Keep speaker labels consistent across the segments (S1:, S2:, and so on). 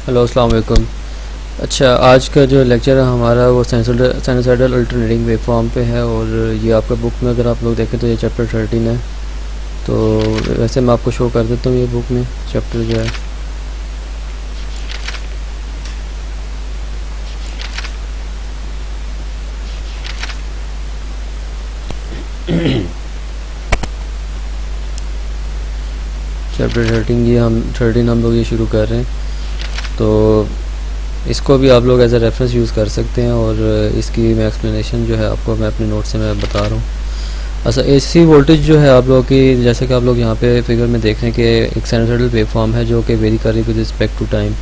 S1: Hello अस्सलाम वालेकुम। अच्छा, आज का जो लेक्चर है हमारा वो साइनसॉइडल अल्टरनेटिंग वेवफॉर्म पे है और ये आपका बुक में अगर आप लोग देखें तो ये चैप्टर 13 है। तो वैसे मैं आपको शो कर देता हूँ ये बुक में चैप्टर जो है। चैप्टर 13 हम लोग ये शुरू कर रहे हैं, तो इसको भी आप लोग एज अ रेफरेंस यूज़ कर सकते हैं और इसकी मैं एक्सप्लेनेशन जो है आपको मैं अपने नोट से मैं बता रहा हूँ। अच्छा, एसी वोल्टेज जो है आप लोग की, जैसे कि आप लोग यहाँ पे फिगर में देख रहे हैं कि एक साइनसॉइडल वेवफॉर्म है जो कि वेरी कर रही है विद रिस्पेक्ट टू टाइम।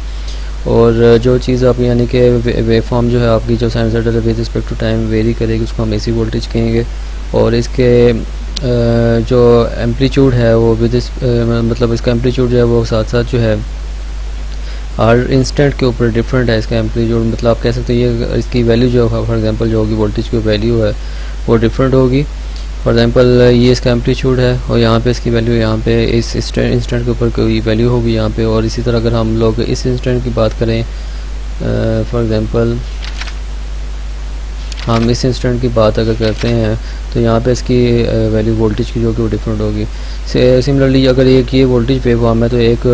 S1: और जो चीज़ आप यानी कि वेवफॉर्म जो है आपकी जो sinusoidal with respect to time vary करेगी उसको हम एसी वोल्टेज कहेंगे। और इसके जो एम्पलीट्यूड है वो मतलब इसका एम्पलीट्यूड जो है वो साथ साथ जो है हर इंस्टेंट के ऊपर डिफरेंट है इसका एम्पलीट्यूड। मतलब आप कह सकते हैं ये इसकी वैल्यू जो है फॉर एग्जांपल जो होगी वोल्टेज की वैल्यू है वो डिफरेंट होगी। फॉर एग्जांपल ये इसका एम्पलीट्यूड है और यहाँ पे इसकी वैल्यू यहाँ पे इस इंस्टेंट के ऊपर कोई वैल्यू होगी यहाँ पे। और इसी तरह अगर हम लोग इस इंस्टेंट की बात करें, फॉर एग्जांपल हम इस इंस्टेंट की बात अगर करते हैं तो यहाँ पे इसकी वैल्यू वोल्टेज की जो कि वो डिफरेंट होगी। सिमिलरली अगर एक ये वोल्टेज वेवफॉर्म है तो एक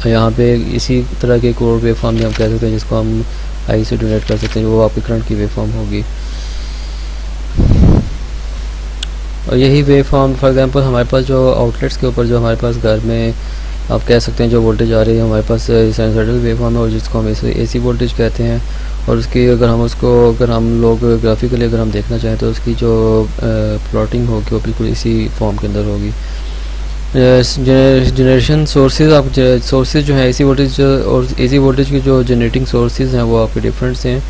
S1: यहाँ पे इसी तरह के एक और वेवफॉर्म भी हम कह सकते हैं जिसको हम आई से डोनेट कर सकते हैं, वो आपकी करंट की वेवफॉर्म होगी। और यही वेवफॉर्म फॉर एग्जांपल हमारे पास जो आउटलेट्स के ऊपर जो हमारे पास घर में आप कह सकते हैं जो वोल्टेज आ रही है हमारे पास साइनसॉइडल वेवफॉर्म है और जिसको हम एसी वोल्टेज कहते हैं। और उसकी अगर हम लोग ग्राफिकली अगर हम देखना चाहें तो उसकी जो प्लॉटिंग होगी वो बिल्कुल इसी फॉर्म के अंदर होगी। जनरेशन सोर्सेज जो है एसी वोल्टेज और एसी वोल्टेज की जो जनरेटिंग सोर्सेज हैं वो आपके डिफरेंट हैं,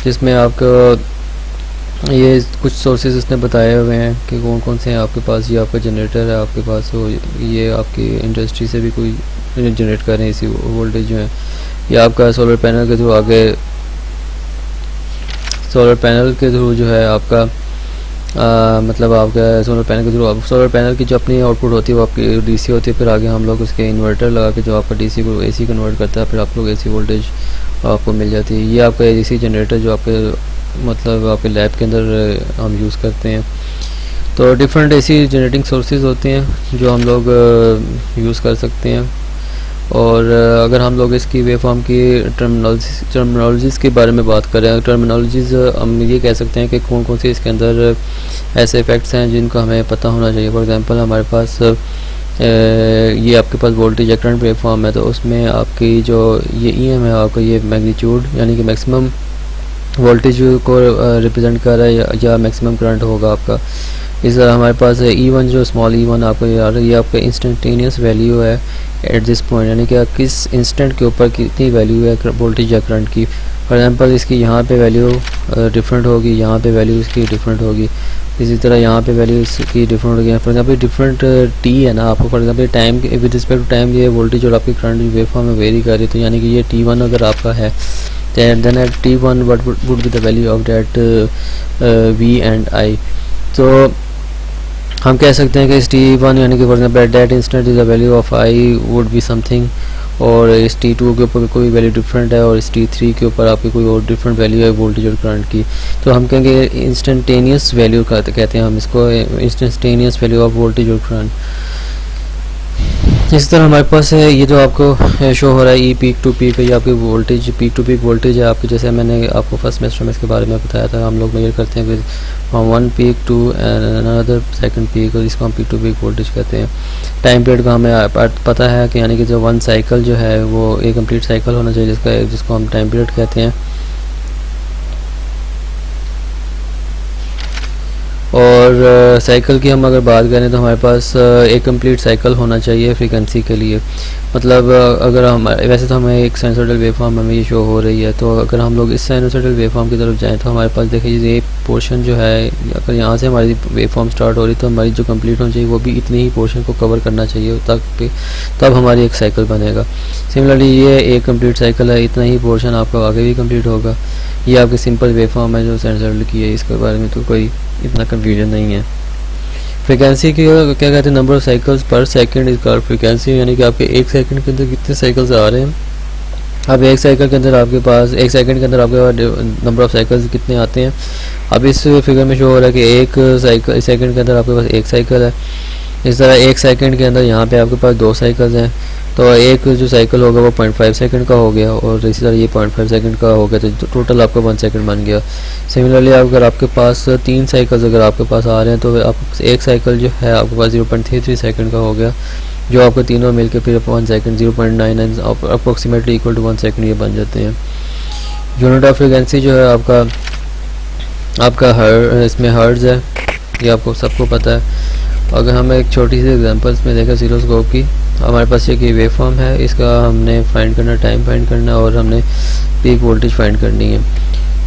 S1: जिसमें आपका ये कुछ सोर्सेज इसने बताए हुए हैं कि कौन कौन से हैं आपके पास। ये आपका जनरेटर है आपके पास, तो ये आपकी इंडस्ट्री से भी कोई जनरेट कर रहे हैं एसी वोल्टेज जो है। ये आपका सोलर पैनल के थ्रू जो है आपका मतलब आपका सोलर पैनल की जो अपनी आउटपुट होती है वो आपकी डीसी होती है। फिर आगे हम लोग उसके इन्वर्टर लगा के जो आपका डीसी को एसी कन्वर्ट करता है, फिर आप लोग एसी वोल्टेज आपको मिल जाती है। ये आपका एसी जनरेटर जो आपके मतलब आपके लैब के अंदर हम यूज़ करते हैं। तो डिफरेंट एसी जनरेटिंग सोर्सेज होते हैं जो हम लोग यूज़ कर सकते हैं। और अगर हम लोग इसकी वेवफॉर्म की टर्मिनोलॉजीज़ के बारे में बात करें, टर्मिनोलॉजीज़ हम ये कह सकते हैं कि कौन कौन से इसके अंदर ऐसे इफ़ेक्ट्स हैं जिनको हमें पता होना चाहिए। फॉर एग्जांपल हमारे पास ये आपके पास वोल्टेज या करंट वेवफॉर्म है, तो उसमें आपकी जो ये EM है आपका ये मैग्नीट्यूड यानी कि मैक्सिमम वोल्टेज को रिप्रेजेंट कर रहा है या मैक्सिमम करंट होगा आपका। इस हमारे पास E1 जो स्मॉल E1 आपको ये आपका इंस्टेंटेनियस वैल्यू है एट दिस पॉइंट, यानी कि किस इंस्टेंट के ऊपर कितनी वैल्यू है वोल्टेज या करंट की। फॉर एग्जांपल इसकी यहाँ पे वैल्यू डिफरेंट होगी, यहाँ पे वैल्यू इसकी डिफरेंट होगी, इसी तरह यहाँ पे वैल्यू इसकी डिफरेंट होगी। फॉर एग्जांपल डिफरेंट T है ना आपको, for example time with respect to time ये वोल्टेज और आपकी करंट वेवफॉर्म में वेरी कर रही है। तो यानी कि ये T1 अगर आपका है then at T1 what would be the value of that V and I। तो हम कह सकते हैं कि इस T1 यानी कि for example at that instant is the value of I would be something, और इस T2 के ऊपर कोई वैल्यू डिफरेंट है और इस T3 के ऊपर आपकी कोई और डिफरेंट वैल्यू है वोल्टेज और करंट की। तो हम कहेंगे इंस्टेंटेनियस वैल्यू कहते हैं हम इसको, इंस्टेंटेनियस वैल्यू ऑफ वोल्टेज और करंट। इस तरह हमारे पास है ये जो आपको शो हो रहा है E पीक टू पीक, ये आपकी voltage peak to peak voltage है आपकी। जैसे मैंने आपको फर्स्ट सेमेस्टर में इसके बारे में बताया था, हम लोग मेजर करते हैं from one peak to another second peak, और इसको हम पीक टू पीक वोल्टेज कहते हैं। टाइम पीरियड का हमें पता है कि यानी कि जो वन साइकिल जो है वो एक कंप्लीट साइकिल होना चाहिए जिसको हम टाइम पीरियड कहते हैं। और साइकिल की हम अगर बात करें तो हमारे पास एक कंप्लीट साइकिल होना चाहिए फ्रीक्वेंसी के लिए। मतलब अगर हम वैसे तो हमें एक साइनसॉइडल वेवफॉर्म हमें ये शो हो रही है, तो अगर हम लोग इस साइनसॉइडल वेवफॉर्म की तरफ जाएं तो हमारे पास देखिए ये पोर्शन जो है, अगर यहाँ से हमारी वेवफॉर्म स्टार्ट हो रही तो हमारी जो कंप्लीट होनी चाहिए वो भी इतनी ही पोर्शन को कवर करना चाहिए तब हमारी एक साइकिल बनेगा। सिमिलरली ये एक कंप्लीट साइकिल है, इतना ही पोर्शन आपका आगे भी कंप्लीट होगा। ये आपकी सिंपल वेवफॉर्म है जो साइनसॉइडल की है, इसके बारे में तो कोई इतना कन्फ्यूजन नहीं है। फ्रीक्वेंसी की क्या कहते हैं, नंबर ऑफ साइकिल्स पर सेकंड इज कॉल्ड फ्रीक्वेंसी, यानी कि आपके एक सेकंड के अंदर कितने साइकिल्स आ रहे हैं अब एक साइकिल के अंदर आपके पास, एक सेकंड के अंदर आपके पास नंबर ऑफ़ साइकिल्स कितने आते हैं। अब इस फिगर में शो हो रहा है कि एक साइकिल सेकंड के अंदर आपके पास एक साइकिल है। इस तरह एक सेकंड के अंदर यहाँ पे आपके पास 2 साइकिल्स हैं, तो एक जो साइकिल होगा वो 0.5 सेकंड का हो गया, और इसी तरह ये 0.5 सेकंड का हो गया, तो टोटल आपका 1 सेकंड बन गया। सिमिलरली अगर आपके पास 3 साइकिल्स अगर आपके पास आ रहे हैं, तो आप एक साइकिल जो है आपके पास 0.33 सेकंड का हो गया, जो आपको तीनों मिलकर फिर 1 second 0.99 approximately equal to 1 second ये बन जाते हैं। यूनिट ऑफ फ्रीक्वेंसी जो है आपका इसमें हर्ट्ज़ है, ये आपको सबको पता है। अगर हम एक छोटी सी एग्जांपल्स में देखें ऑसिलोस्कोप की, हमारे पास एक वेव फॉर्म है, इसका हमने फाइंड करना, टाइम फाइंड करना, और हमने पीक वोल्टेज फाइंड करनी है।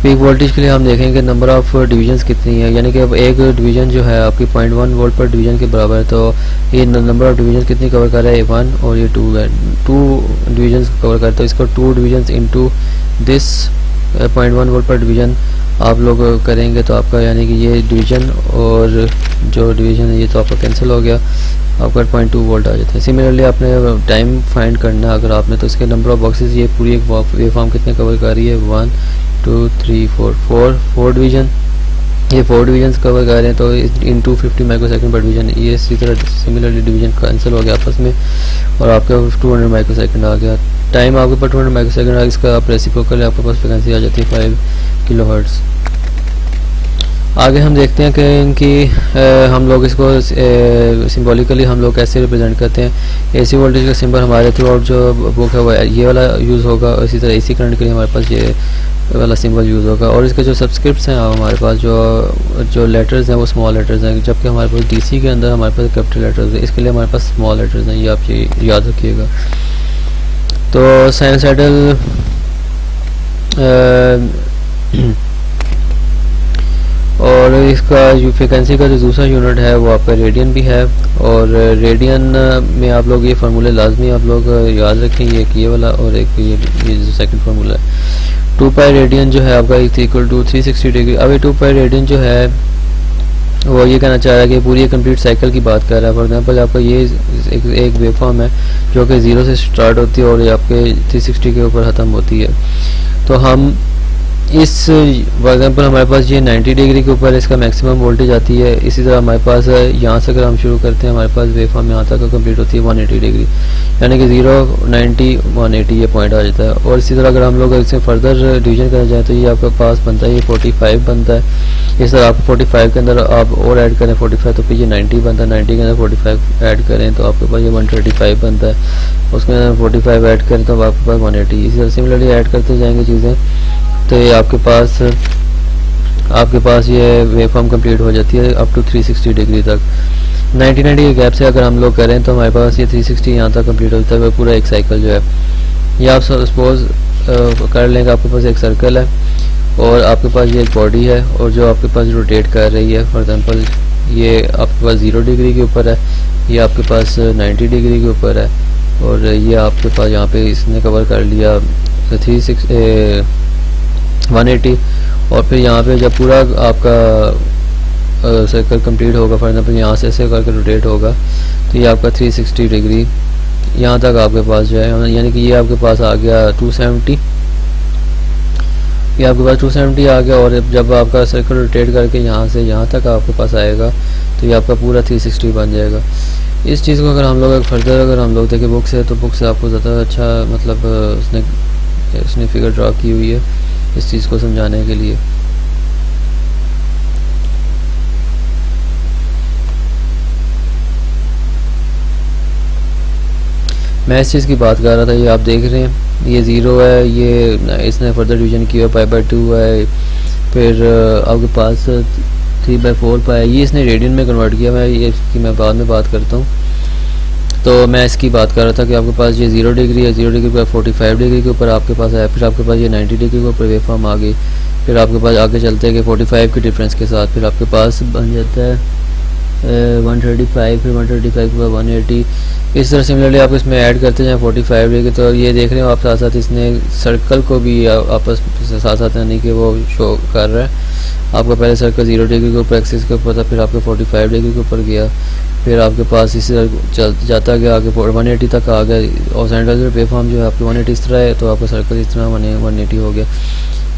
S1: पीक वोल्टेज के लिए हम देखेंगे नंबर ऑफ़ डिवीजन्स कितनी है, यानी कि अब एक डिवीज़न जो है आपकी 0.1 वोल्ट पर डिवीज़न के बराबर है, तो ये नंबर ऑफ़ डिवीजन कितनी कवर कर रहा है, 1 और ये 2 है, 2 डिवीजन कवर करता है, तो इसको 2 डिवीजन इंटू दिस 0.1 वोल्ट पर डिवीज़न आप लोग करेंगे, तो आपका यानी कि ये डिवीज़न और जो डिवीज़न है ये तो आपका कैंसिल हो गया, आपका 0.2 वोल्ट आ जाता है। सिमिलरली आपने टाइम फाइंड करना अगर आपने, तो इसके नंबर ऑफ बॉक्सेस ये पूरी एक वेव फॉर्म कितने कवर कर रही है, 1 2 3 4 डिवीज़न, ये 4 डिवीजन कवर कर रहे हैं, तो इन 250 माइक्रोसेकंड पर डिवीज़न, ये इसी तरह सिमिलरली डिवीज़न कैंसिल हो गया आपस में, और आपका 200 माइक्रोसेकंड आ गया। टाइम आपके पास 200 माइक्रोसेकंड आ गया, इसका आप रेसिप्रोकल आपके पास फ्रीक्वेंसी आ जाती है 5 किलोहर्ट्ज़। आगे हम देखते हैं कि इनकी हम लोग इसको सिंबॉलिकली हम लोग कैसे रिप्रेजेंट करते हैं। एसी वोल्टेज का सिंबल हमारे थ्रू आउट जो बुक है वो ये वाला यूज़ होगा, और इसी तरह एसी करंट के लिए हमारे पास ये वाला सिंबल यूज़ होगा, और इसके जो सब्सक्रिप्ट्स हैं हमारे पास जो लेटर्स हैं वो स्मॉल लेटर्स हैं, जबकि हमारे पास डीसी के अंदर हमारे पास कैपिटल लेटर्स हैं, इसके लिए हमारे पास स्मॉल लेटर्स हैं, ये आप ये याद रखिएगा। तो साइनसाइडल और इसका फ्रिक्वेंसी का जो दूसरा यूनिट है वो आपका रेडियन भी है, और रेडियन में आप लोग ये फार्मूले लाजमी आप लोग याद रखें, ये वाला और एक ये जो सेकंड फार्मूला है। 2 पाई रेडियन जो है आपका इक्वल टू 360 डिग्री। अब ये 2 पाई रेडियन जो है वो ये कहना चाह रहा है कि पूरी कंप्लीट साइकिल की बात कर रहा है। फॉर एग्जांपल आपका ये एक वेव फॉर्म है जो कि 0 से स्टार्ट होती है और ये आपके 360 के ऊपर ख़त्म होती है। तो हम इस फॉर एग्जांपल हमारे पास ये 90 डिग्री के ऊपर इसका मैक्सिमम वोल्टेज आती है। इसी तरह हमारे पास यहाँ से अगर हम शुरू करते हैं हमारे पास वेव फॉर्म यहाँ तक कंप्लीट होती है 180 डिग्री, यानी कि 0 90 180 ये पॉइंट आ जाता है। और इसी तरह अगर हम लोग इससे फर्दर डिवीजन करना चाहें तो ये आपके पास बनता है ये 45 बनता है। इस तरह आप 45 के अंदर आप और ऐड करें 45 तो फिर ये 90 बनता है, 90 के अंदर 45 ऐड करें तो आपके पास ये 135 बनता है, उसके अंदर 45 ऐड करें तो आपके पास 180। इसी तरह सिमिलरली ऐड करते जाएंगे चीज़ें तो ये आपके पास ये वेव फॉर्म कंप्लीट हो जाती है अप टू 360 डिग्री तक। 90 के गैप से अगर हम लोग करें तो हमारे पास ये 360 यहाँ तक कंप्लीट होता है पूरा एक साइकिल जो है। ये आप सपोज कर लेंगे आपके पास एक सर्कल है और आपके पास ये एक बॉडी है और जो आपके पास रोटेट कर रही है। फॉर एग्जांपल ये आपके पास 0 डिग्री के ऊपर है, ये आपके पास 90 डिग्री के ऊपर है और ये आपके पास यहाँ पे इसने कवर कर लिया 180। और फिर यहाँ पे जब पूरा आपका सर्कल कंप्लीट होगा, फॉर एग्जांपल यहाँ से ऐसे करके रोटेट होगा तो ये आपका 360 डिग्री यहाँ तक आपके पास जो है, यानी कि ये आपके पास आ गया 270, ये आपके पास 270 आ गया। और जब आपका सर्कल रोटेट करके यहाँ से यहाँ तक आपके पास आएगा तो ये आपका पूरा 360 बन जाएगा। इस चीज़ को अगर हम लोग फर्दर अगर हम लोग देखें बुक से तो बुक से आपको ज़्यादा अच्छा मतलब उसने फिगर ड्रा की हुई है इस चीज़ को समझाने के लिए। मैं इस चीज़ की बात कर रहा था, ये आप देख रहे हैं ये 0 है, ये इसने फर्दर डिवीजन किया π/2 है, फिर आपके पास 3/4 पाई है, ये इसने रेडियन में कन्वर्ट किया। मैं ये इसकी मैं बाद में बात करता हूँ। तो मैं इसकी बात कर रहा था कि आपके पास ये 0 डिग्री है, 0 डिग्री पर 45 डिग्री के ऊपर आपके पास है, फिर आपके पास ये 90 डिग्री के ऊपर वेव फॉर्म आ गई, फिर आपके पास आगे चलते हैं कि 45 के डिफरेंस के साथ फिर आपके पास बन जाता है 135, फिर 135 के बाद 180, इस तरह सिमिलरली आप इसमें ऐड करते जाएँ 45 डिग्री। तो ये देख रहे हो आप, साथ साथ इसने सर्कल को भी आपस साथ साथ यानी कि वो शो कर रहा है। आपका पहले सर्कल 0 डिग्री के ऊपर एक्सिस के ऊपर था, फिर आपके 45 डिग्री के ऊपर गया, फिर आपके पास इसी तरह चल जाता गया आगे 180 तक आ गया। और सेंट्रल वेव फॉर्म जो है आपकी 180 इस तरह है, तो आपका सर्कल इस तरह 180 हो गया।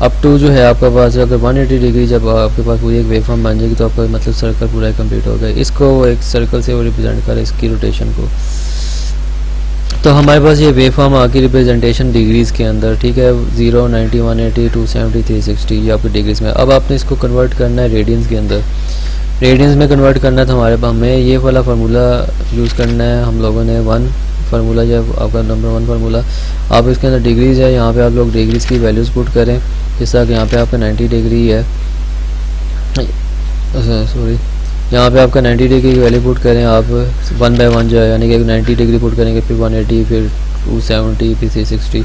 S1: अप टू जो है आपके पास अगर 180 डिग्री जब आपके पास पूरी एक वेव फॉर्म बन जाएगी तो आपका मतलब सर्कल पूरा कंप्लीट हो गया। इसको वो एक सर्कल से वो रिप्रेजेंट करे इसकी रोटेशन को। तो हमारे पास ये वेव फॉर्म आके रिप्रेजेंटेशन डिग्रीज़ के अंदर, ठीक है, 0, 90, 180, 270, 360 ये आपकी डिग्रीज़ में। अब आपने इसको कन्वर्ट करना है रेडियंस के अंदर। रेडियंस में कन्वर्ट करना है तो हमारे पास हमें ये वाला फार्मूला यूज़ करना है। हम लोगों ने 1 फार्मूला जो आपका नंबर 1 फार्मूला, आप इसके अंदर डिग्रीज़ है, यहाँ पे आप लोग डिग्रीज़ की वैल्यूज़ पुट करें। जिस तरह कि यहाँ पे आपका 90 डिग्री है, सॉरी यहाँ पे आपका 90 डिग्री की वैल्यू पुट करें आप 1 बाय 1 जो है, यानी कि 90 डिग्री पुट करेंगे, फिर 180, फिर 270, फिर 360।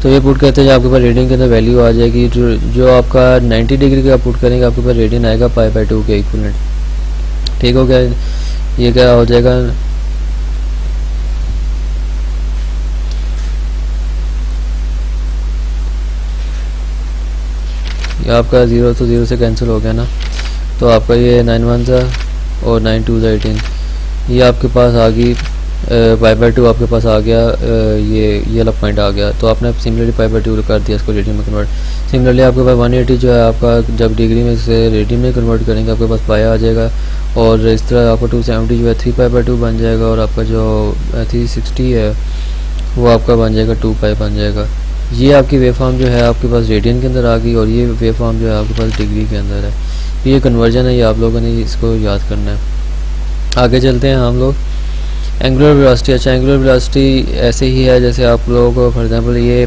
S1: तो ये पुट करते हैं आपके पास रेडियन के अंदर वैल्यू आ जाएगी। जो आपका 90 डिग्री का पुट करेंगे आपके पास रेडियन आएगा π/2 के इक्वलेंट। ठीक हो गया। ये क्या हो जाएगा, ये आपका 0 तो 0 से कैंसिल हो गया ना, तो आपका ये 9 1 और 9 2 18, ये आपके पास आ गई π/2 आपके पास आ गया। ये वाला पॉइंट आ गया, तो आपने सिमिलरली π/2 कर दिया इसको रेडियन में कन्वर्ट। सिमिलरली आपके पास 180 जो है आपका जब डिग्री में से रेडियन में कन्वर्ट करेंगे आपके पास पाया आ जाएगा। और इस तरह आपका 270 जो है 3π/2 बन जाएगा, और आपका जो 360 है वो आपका बन जाएगा 2π बन जाएगा। ये आपकी वेव फॉर्म जो है आपके पास रेडियन के अंदर आ गई, और ये वेव फॉर्म जो है आपके पास डिग्री के अंदर है। ये कन्वर्जन है, ये आप लोगों ने इसको याद करना है। आगे चलते हैं हम लोग। एंगुलर वेलोसिटी, अच्छा एंगुलर वेलोसिटी ऐसे ही है जैसे आप लोगों को फॉर एग्जांपल ये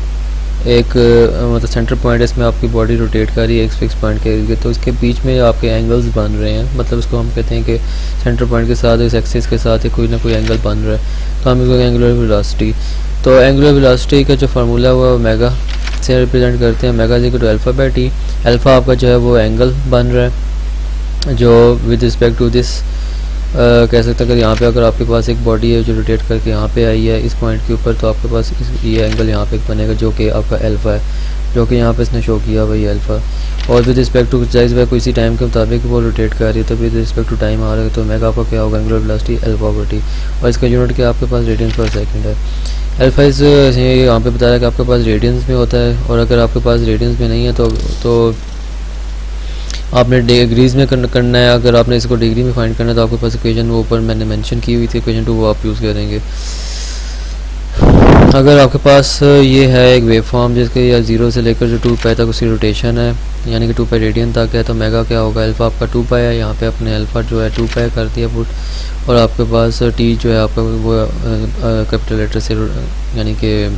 S1: एक मतलब सेंटर पॉइंट है, इसमें आपकी बॉडी रोटेट कर रही है एक फिक्स पॉइंट के लिए, तो इसके बीच में आपके एंगल्स बन रहे हैं, मतलब इसको हम कहते हैं कि सेंटर पॉइंट के साथ इस एक्सिस के साथ कोई ना कोई एंगल बन रहा है, तो हम इसको एंगुलर वेलोसिटी। तो एंगुलर वेलोसिटी का जो फार्मूला हुआ मेगा से रिप्रेजेंट करते हैं, mega equal to α/t। Alpha आपका जो है वो एंगल बन रहा है जो विद रिस्पेक्ट टू दिस कह सकते हैं। अगर यहाँ पे अगर आपके पास एक बॉडी है जो रोटेट करके यहाँ पे आई है इस पॉइंट के ऊपर, तो आपके पास ये एंगल यहाँ पे बनेगा जो कि आपका अल्फ़ा है, जो कि यहाँ पे इसने शो किया वही अल्फ़ा। और विद रिस्पेक्ट टू जाइज वह किसी टाइम के मुताबिक वो रोटेट कर रही है, तो विद रिस्पेक्ट टू टाइम आ रहा है, तो मेगा आपका क्या होगा एंगुलर वेलोसिटी α/t। और इसका यूनिट क्या आपके पास रेडियंस पर सेकंड है। अल्फ़ा इस यहाँ पे बता रहा है कि आपके पास रेडियंस में होता है, और अगर आपके पास रेडियंस में नहीं है तो आपने डिग्रीज़ में करना है। अगर आपने इसको डिग्री में फाइंड करना है तो आपके पास इक्वेशन वो ऊपर मैंने मेंशन की हुई थी, इक्वेशन 2 वो आप यूज़ करेंगे। अगर आपके पास ये है एक वेव फॉर्म जिसके या 0 से लेकर जो 2π तक उसकी रोटेशन है, यानी कि 2π रेडियन तक है, तो मेगा क्या होगा अल्फ़ा आपका 2π है, यहाँ पे अपने अल्फ़ा जो है 2π कर दिया पुट, और आपके पास टी जो है आपका वो कैपिटल लेटर से यानी कि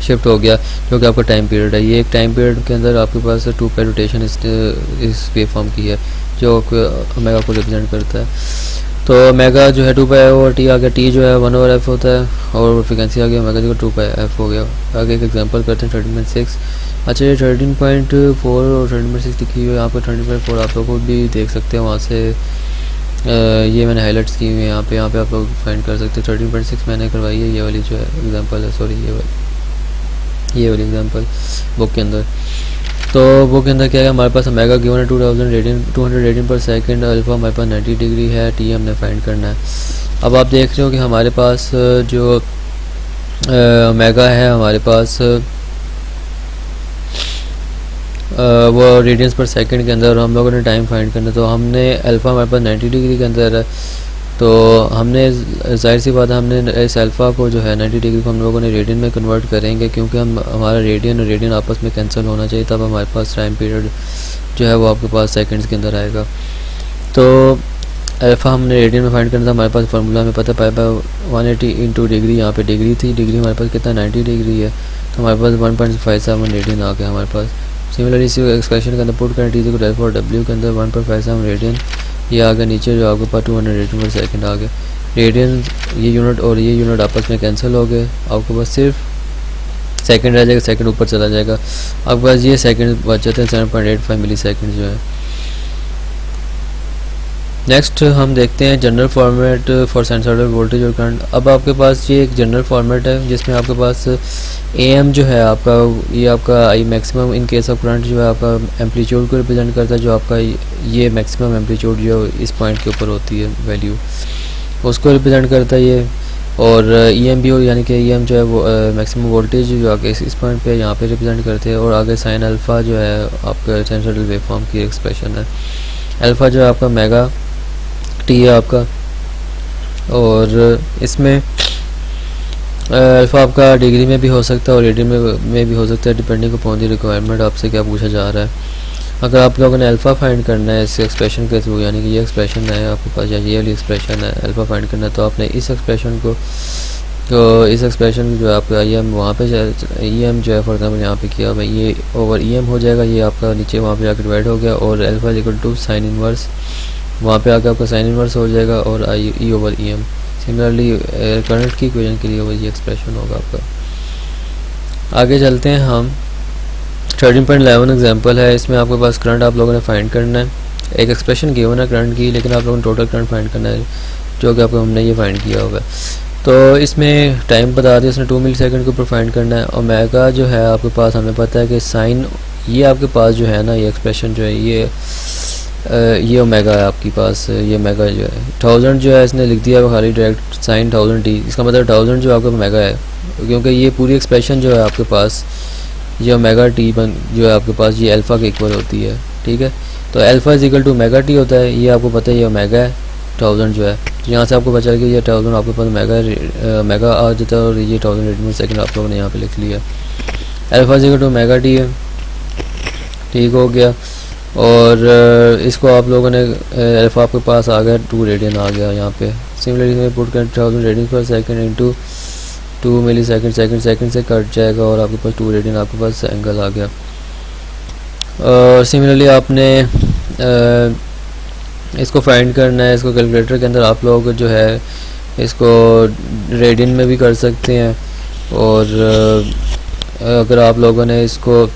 S1: शिफ्ट हो गया, जो कि आपका टाइम पीरियड है। ये एक टाइम पीरियड के अंदर आपके पास 2π रोटेशन इस वेव फॉर्म की है जो मेगा को रिप्रेजेंट करता है। तो मेगा जो है 2π ओवर टी आ गया, टी जो है 1/f होता है, और फ्रिक्वेंसी आ गया मेगा जो 2πf हो गया। आगे एक एग्जांपल करते हैं 13.6। अच्छा ये 13.4 और 13.6 लिखी हुई है, यहाँ पर 13.4 आप लोग भी देख सकते हैं, वहाँ से ये मैंने हाईलाइट्स की हुई है यहाँ पे आप लोग फाइंड कर सकते हैं। 13.6 मैंने करवाई है, ये वाली जो है एग्जाम्पल है, सॉरी ये वाली एग्जांपल बुक के अंदर। तो बुक के अंदर क्या है हमारे पास मेगा गिवन है 200 रेडियन पर सेकंड, अल्फ़ा हमारे पास 90 डिग्री है, टी हमने फाइंड करना है। अब आप देख रहे हो कि हमारे पास जो मेगा है हमारे पास वो रेडियंस पर सेकंड के अंदर, और हम लोगों ने टाइम फाइंड करना है, तो हमने अल्फ़ा हमारे पास 90 डिग्री के अंदर है, तो हमने जाहिर सी बात है हमने इस अल्फ़ा को जो है 90 डिग्री को हम लोगों ने रेडियन में कन्वर्ट करेंगे, क्योंकि हम हमारा रेडियन और रेडियन आपस में कैंसिल होना चाहिए, तब हमारे पास टाइम पीरियड जो है वो आपके पास सेकंड्स के अंदर आएगा। तो अल्फ़ा हमने रेडियन में फाइंड करना था, हमारे पास फार्मूला में पता π/180 इंटू डिग्री, यहाँ पे डिग्री थी, डिग्री हमारे पास कितना 90 डिग्री है, तो हमारे पास 1.57 रेडियन आ गया हमारे पास। सिमिलरली इसी एक्सप्रेशन के अंदर पुट करें टी को डेल्फा और डब्ल्यू के अंदर 1.57 रेडियन, ये आ गया नीचे जो आपके पास 200 रेडियन पर सेकंड आ गया। रेडियन ये यूनिट और ये यूनिट आपस में कैंसिल हो गए, आपके पास सिर्फ सेकंड रह जाएगा, सेकंड ऊपर चला जाएगा, आपके पास ये सेकंड बच जाते हैं 7.85 मिली सेकंड जो है। नेक्स्ट हम देखते हैं general format for sinusoidal voltage और करंट। अब आपके पास ये एक जनरल फॉर्मेट है जिसमें आपके पास एम जो है आपका, ये आपका I maximum in case of current जो है आपका एम्पलीट्यूड को रिप्रेजेंट करता है, जो आपका ये मैक्सिमम एम्पलीट्यूड जो इस पॉइंट के ऊपर होती है वैल्यू, उसको रिप्रेजेंट करता है ये। और ई एम भी हो, यानी कि ई एम जो है वो मैक्सिमम वोल्टेज जो आगे इस पॉइंट पे यहाँ पे रिप्रेजेंट करते हैं। और आगे साइन अल्फ़ा जो है आपका साइनसॉइडल वेवफॉर्म की एक्सप्रेशन है। अल्फ़ा जो है आपका मेगा टी है आपका, और इसमें अल्फ़ा आपका डिग्री में भी हो सकता है और रेडियन में भी हो सकता है, डिपेंडिंग अपॉन द रिक्वायरमेंट आपसे क्या पूछा जा रहा है। अगर आप लोगों ने अल्फ़ा फाइंड करना है इस एक्सप्रेशन के थ्रू, यानी कि ये एक्सप्रेशन है आपके पास या ये वाली एक्सप्रेशन है अल्फ़ा फाइंड करना है, तो आपने इस एक्सप्रेशन को, तो इस एक्सप्रेशन जो है आपका ई एम वहाँ पे ई एम जो है फॉर एग्जाम्पल यहाँ पे किया हुआ ये ओवर ई एम हो जाएगा, ये आपका नीचे वहाँ पे जाकर डिवाइड हो गया, और alpha equal to sine inverse वहाँ पे आकर आपका साइन इनवर्स हो जाएगा और i e over e m. Similarly current की इक्वेशन के लिए वो ये एक्सप्रेशन होगा आपका। आगे चलते हैं हम 13.11 एग्जांपल है। इसमें आपके पास करंट आप लोगों ने फाइंड करना है, एक एक्सप्रेशन गिवन है करंट की, लेकिन आप लोगों ने टोटल करंट फाइंड करना है जो कि आपको हमने ये फाइंड किया हुआ है। तो इसमें टाइम बता दिया उसने 2 मिली सेकेंड के ऊपर फाइंड करना है। ओमेगा जो है आपके पास हमें पता है कि साइन, ये आपके पास जो है ना ये एक्सप्रेशन जो है ये ओमेगा है आपके पास, ये ओमेगा जो है 1000 जो है इसने लिख दिया है खाली डायरेक्ट साइन 1000 टी, इसका मतलब 1000 जो आपका ओमेगा है, क्योंकि ये पूरी एक्सप्रेशन जो है आपके पास ये ओमेगा टी जो है आपके पास ये अल्फ़ा के इक्वल होती है। ठीक है, तो alpha is equal to omega T होता है, ये आपको पता है ये ओमेगा है 1000 जो है, तो यहाँ से आपको पता चल गया ये 1000 आपके पास ओमेगा आ जाता है, और ये 1000 रेडियन सेकंड आप लोगों ने यहाँ पे लिख लिया। Alpha is equal to omega T है, ठीक हो गया। और इसको आप लोगों ने अल्फ़ा आपके पास आ गया 2 रेडियन आ गया यहाँ पे। सिमिलरली इसमें पुट कर 1000 रेडियन पर सेकंड इंटू 2 मिली सेकंड से कट जाएगा और आपके पास 2 रेडियन आपके पास एंगल आ गया। और सिमिलरली आपने इसको फाइंड करना है, इसको कैलकुलेटर के अंदर आप लोग जो है इसको रेडियन में भी कर सकते हैं, और अगर आप लोगों ने इसको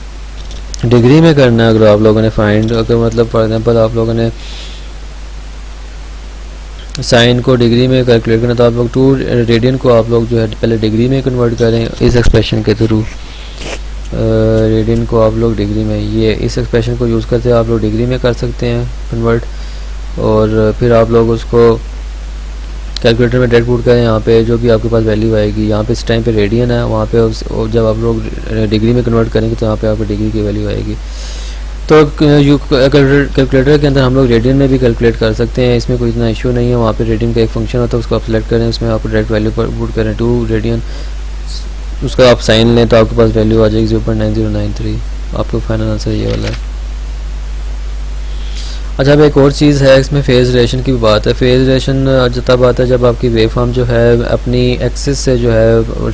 S1: डिग्री में करना है, अगर आप लोगों ने फाइंड, अगर मतलब फॉर एग्जांपल आप लोगों ने साइन को डिग्री में कैलकुलेट करना, तो आप लोग 2 रेडियन को आप लोग जो है पहले डिग्री में कन्वर्ट करें इस एक्सप्रेशन के थ्रू। रेडियन को आप लोग डिग्री में, ये इस एक्सप्रेशन को यूज़ करते हैं आप लोग डिग्री में कर सकते हैं कन्वर्ट, और फिर आप लोग उसको कैलकुलेटर में डायरेक्ट पुट करें, यहाँ पे जो भी आपके पास वैल्यू आएगी, यहाँ पे इस टाइम पे रेडियन है, वहाँ पे जब आप लोग डिग्री में कन्वर्ट करेंगे तो यहाँ पे आपको डिग्री की वैल्यू आएगी। तो कैलकुलेटर के अंदर हम लोग रेडियन में भी कैलकुलेट कर सकते हैं, इसमें कोई इतना इशू नहीं है। वहाँ पे रेडियन का एक फंक्शन होता है, उसको आप सेलेक्ट करें, उसमें आप डायरेक्ट वैल्यू पर पुट करें 2 रेडियन, उसका आप साइन लें तो आपके पास वैल्यू आ जाएगी 0.9093। आपको फाइनल आंसर ये वाला है। अच्छा, अब एक और चीज़ है, इसमें फेज़ रिलेशन की बात है। फेज़ रिलेशन तब आता है जब आपकी वेव फॉर्म जो है अपनी एक्सिस से जो है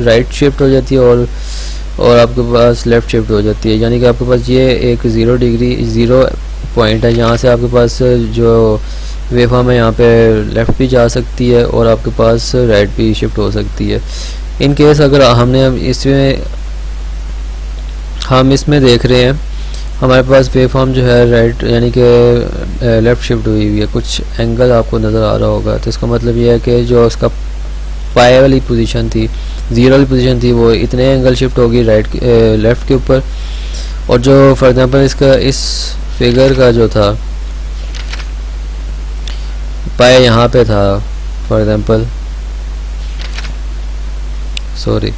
S1: राइट शिफ्ट हो जाती है और आपके पास लेफ़्ट शिफ्ट हो जाती है, यानी कि आपके पास ये एक 0 पॉइंट है, यहाँ से आपके पास जो वेव फॉर्म है यहाँ पे लेफ़्ट भी जा सकती है और आपके पास राइट भी शिफ्ट हो सकती है। इन केस अगर हम इसमें देख रहे हैं हमारे पास वेव फॉर्म जो है राइट यानी कि लेफ़्ट शिफ्ट हुई हुई है, कुछ एंगल आपको नज़र आ रहा होगा, तो इसका मतलब ये है कि जो उसका पाए वाली पोजीशन थी, 0 वाली पोजीशन थी, वो इतने एंगल शिफ्ट होगी लेफ़्ट के ऊपर। और जो फॉर एग्जांपल इसका इस फिगर का जो था पाए यहाँ पे था, फॉर एग्जांपल सॉरी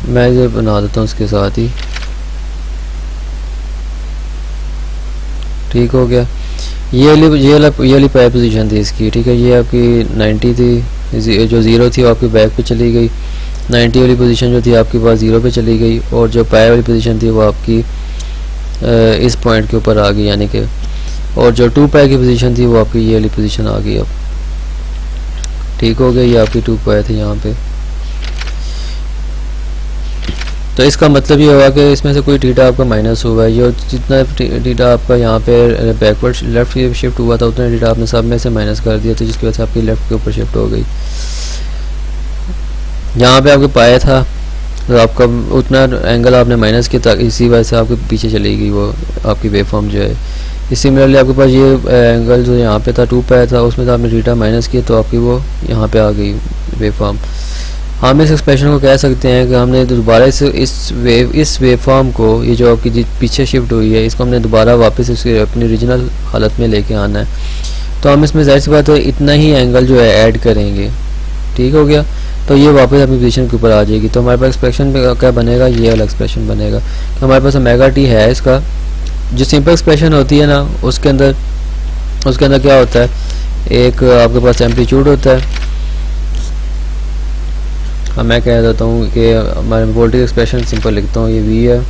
S1: मैं ये बना देता हूँ उसके साथ ही, ठीक हो गया। ये वाली पाए पोजीशन थी इसकी, ठीक है, ये आपकी 90 थी, जो 0 थी वो आपकी बैक पे चली गई, 90 वाली पोजीशन जो थी आपके पास 0 पे चली गई, और जो पाए वाली पोजीशन थी वो आपकी इस पॉइंट के ऊपर आ गई, यानी कि, और जो 2 पाए की पोजीशन थी वो आपकी ये वाली पोजीशन आ गई। अब ठीक हो गया, ये आपकी 2 पाए थी यहाँ पे। तो इसका मतलब ये होगा कि इसमें से कोई थीटा आपका माइनस हुआ है, ये जितना थीटा आपका यहाँ पे बैकवर्ड लेफ्ट शिफ्ट हुआ था उतना थीटा आपने सब में से माइनस कर दिया, तो जिसकी वजह से आपकी लेफ्ट के ऊपर शिफ्ट हो गई। यहाँ पे आपके पाए था तो आपका उतना एंगल आपने माइनस किया, ताकि इसी वजह से आपके पीछे चली गई वो आपकी वेव फॉर्म जो है। सिमिलरली आपके पास ये एंगल जो यहाँ पे था 2 पाई था, उसमें तो आपने थीटा माइनस किया तो आपकी वो यहाँ पे आ गई वेव फॉर्म। हम इस एक्सप्रेशन को कह सकते हैं कि हमने दोबारा इस वेव फॉर्म को, ये जो आपकी पीछे शिफ्ट हुई है, इसको हमने दोबारा वापस इसके अपनी ओरिजिनल हालत में लेके आना है। तो हम इसमें ज़ाहिर सी बात है इतना ही एंगल जो है ऐड करेंगे, ठीक हो गया। तो ये वापस अपनी पोजीशन के ऊपर आ जाएगी। तो हमारे पास एक्सप्रेशन क्या बनेगा, ये वाला एक्सप्रेशन बनेगा कि हमारे पास ओमेगा टी है। इसका जो सिंपल एक्सप्रेशन होती है ना, उसके अंदर क्या होता है, एक आपके पास एम्पलीट्यूड होता है। मैं कह देता हूँ कि हमारे वोल्टेज एक्सप्रेशन सिंपल लिखता हूँ, ये वी है,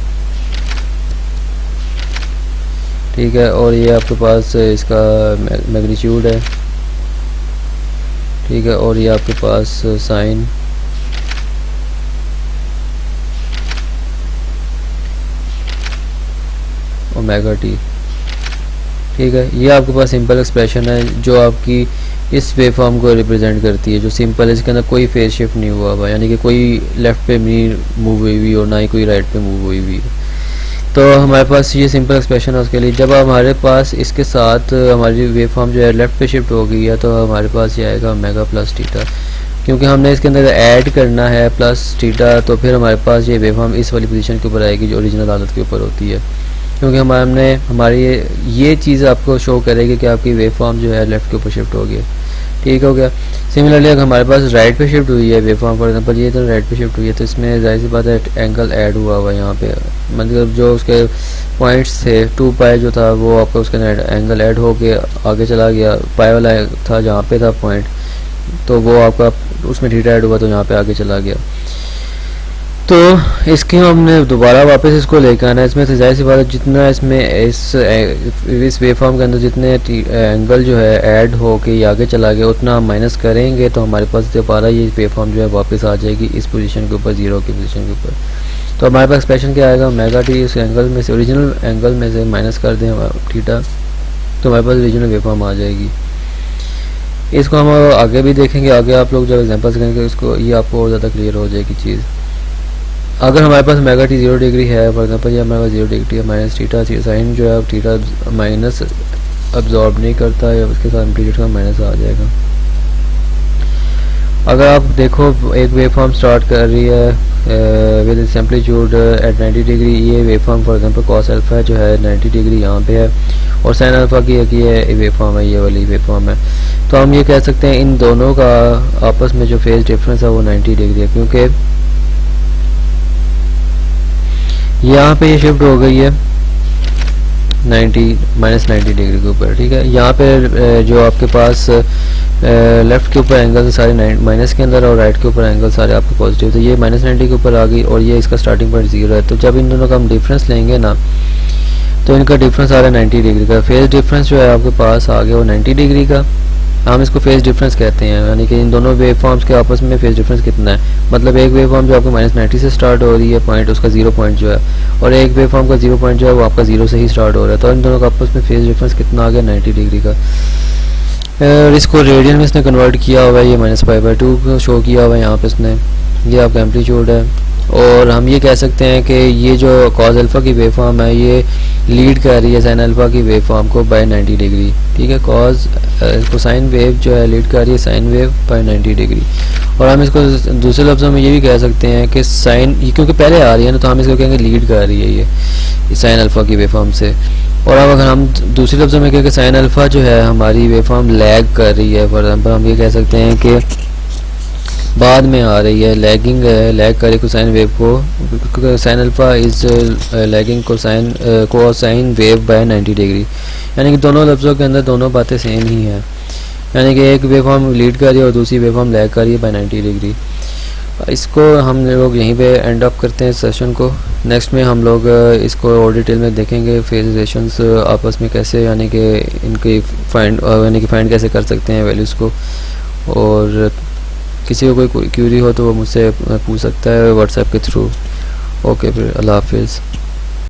S1: ठीक है, और ये आपके पास इसका मैग्नीट्यूड है, ठीक है, और ये आपके पास साइन ओमेगा टी, ठीक है। ये आपके पास सिंपल एक्सप्रेशन है जो आपकी इस वेव फॉर्म को रिप्रेजेंट करती है, जो सिंपल है, इसके अंदर कोई फेज शिफ्ट नहीं हुआ हुआ, यानी कि कोई लेफ़्ट पे नहीं मूव हुई हुई और ना ही कोई राइट पे मूव हुई हुई। तो हमारे पास ये सिंपल एक्सप्रेशन है उसके लिए। जब हमारे पास इसके साथ हमारी वेव फॉर्म जो है लेफ़्ट पे शिफ्ट हो गई है, तो हमारे पास ये आएगा ओमेगा प्लस थीटा, क्योंकि हमने इसके अंदर ऐड करना है प्लस थीटा, तो फिर हमारे पास ये वेव फॉर्म इस वाली पोजीशन के ऊपर आएगी जो ओरिजिनल हालत के ऊपर होती है, क्योंकि हमारी ये चीज़ आपको शो करेगी कि आपकी वेव फॉर्म जो है लेफ़्ट के ऊपर शिफ्ट हो गई, ठीक हो गया। सिमिलरली अगर हमारे पास राइट पे शिफ्ट हुई है वेव फॉर्म, फॉर एग्जांपल ये तो राइट पे शिफ्ट हुई है, तो इसमें जाहिर सी बात है एंगल ऐड हुआ हुआ है यहाँ पे, मतलब जो उसके पॉइंट्स थे 2 पाई जो था वो आपका उसके एंगल ऐड हो के आगे चला गया, पाई वाला था जहाँ पे था पॉइंट, तो वो आपका उसमें थीटा ऐड हुआ तो यहाँ पे आगे चला गया। तो इसके हमने दोबारा वापस इसको लेकर आना है। इसमें से जाहिर सी बात है जितना इसमें इस वेव फॉर्म के अंदर जितने एंगल जो है ऐड हो के आगे चला गया, उतना हम माइनस करेंगे तो हमारे पास दोबारा ये वेव फॉर्म जो है वापस आ जाएगी इस पोजीशन के ऊपर, जीरो की पोजीशन के ऊपर। तो हमारे पास एक्सप्रेशन क्या आएगा, ओमेगा टी इस एंगल में से, ओरिजिनल एंगल में से माइनस कर दें थीटा, तो हमारे पास ओरिजिनल वेव फॉर्म आ जाएगी। इसको हम आगे भी देखेंगे, आगे आप लोग जब एग्जाम्पल्स करेंगे इसको, ये आपको और ज़्यादा क्लियर हो जाएगी चीज़। अगर हमारे पास ओमेगा टी 0 डिग्री है, फॉर एग्जांपल ये हमारे पास 0 डिग्री है, माइनस थीटा, साइन जो है थीटा माइनस अब्जॉर्ब नहीं करता है, उसके साथ एम्पलीट्यूड का माइनस आ जाएगा। अगर आप देखो एक वेव फॉर्म स्टार्ट कर रही है with its amplitude at 90 degree, ये wave form for example cos alpha जो है 90 डिग्री यहाँ पे है, और साइन अल्फा की एक ये वेव फॉर्म है, ये वाली वेव फॉर्म है। तो हम ये कह सकते हैं इन दोनों का आपस में जो फेज डिफरेंस है वो 90 डिग्री है, क्योंकि यहाँ पे ये शिफ्ट हो गई है 90 डिग्री के ऊपर, ठीक है। यहाँ पे जो आपके पास लेफ्ट के ऊपर एंगल सारे माइनस के अंदर और राइट के ऊपर एंगल सारे आपके पॉजिटिव, तो ये -90 के ऊपर आ गई और ये इसका स्टार्टिंग पॉइंट 0 है। तो जब इन दोनों का हम डिफरेंस लेंगे ना, तो इनका डिफरेंस आ रहा है 90 डिग्री का। फेज डिफरेंस जो है आपके पास आ गया वो 90 डिग्री का, हम इसको फेज डिफरेंस कहते हैं, यानी कि इन दोनों वेव फॉर्म्स के आपस में फेज डिफरेंस कितना है। मतलब एक वेव फॉर्म जो आपको -90 से स्टार्ट हो रही है पॉइंट, उसका 0 पॉइंट जो है, और एक वेव फॉर्म का 0 पॉइंट जो है वो आपका 0 से ही स्टार्ट हो रहा है। तो इन दोनों का आपस में फेज डिफरेंस कितना आ गया, 90 डिग्री का। और इसको रेडियन में इसने कन्वर्ट किया हुआ है, ये -π/2 को शो किया हुआ है यहाँ पे इसने, ये आपका एम्पलीट्यूड है। और हम ये कह सकते हैं कि ये जो कॉस अल्फा की वेव फॉर्म है ये लीड कर रही है साइन अल्फा की वेव फॉर्म को बाय 90 डिग्री, ठीक है। कॉस कोसाइन वेव जो है लीड कर रही है साइन वेव बाय 90 डिग्री। और हम इसको दूसरे लफ्ज़ों में ये भी कह सकते हैं कि साइन, क्योंकि पहले आ रही है ना, तो हम इसको कहेंगे लीड कर रही है ये साइन अल्फा की वेव फॉर्म से। और अब अगर हम दूसरे लफ्ज़ों में कहें कि साइन अल्फा जो है हमारी वेव फॉर्म लैग कर रही है, फॉर एग्जाम्पल हम ये कह सकते हैं कि बाद में आ रही है, लैगिंग है, लैग करे कोसाइन वेव को, sine alpha is lagging cosine wave by 90 degree. यानी कि दोनों लफ्ज़ों के अंदर दोनों बातें सेम ही हैं, यानी कि एक वेव फॉर्म लीड कर रही है और दूसरी वेव फॉर्म लैग कर रही है बाय 90 डिग्री। इसको हम लोग यहीं पे एंड अप करते हैं सेशन को। नेक्स्ट में हम लोग इसको और डिटेल में देखेंगे, फेज रिलेशंस आपस में कैसे, यानी कि इनकी फाइंड कैसे कर सकते हैं वैल्यूज़ को। और किसी को कोई क्यूरी हो तो वो मुझसे पूछ सकता है व्हाट्सएप के थ्रू। ओके, फिर अल्लाह हाफिज़।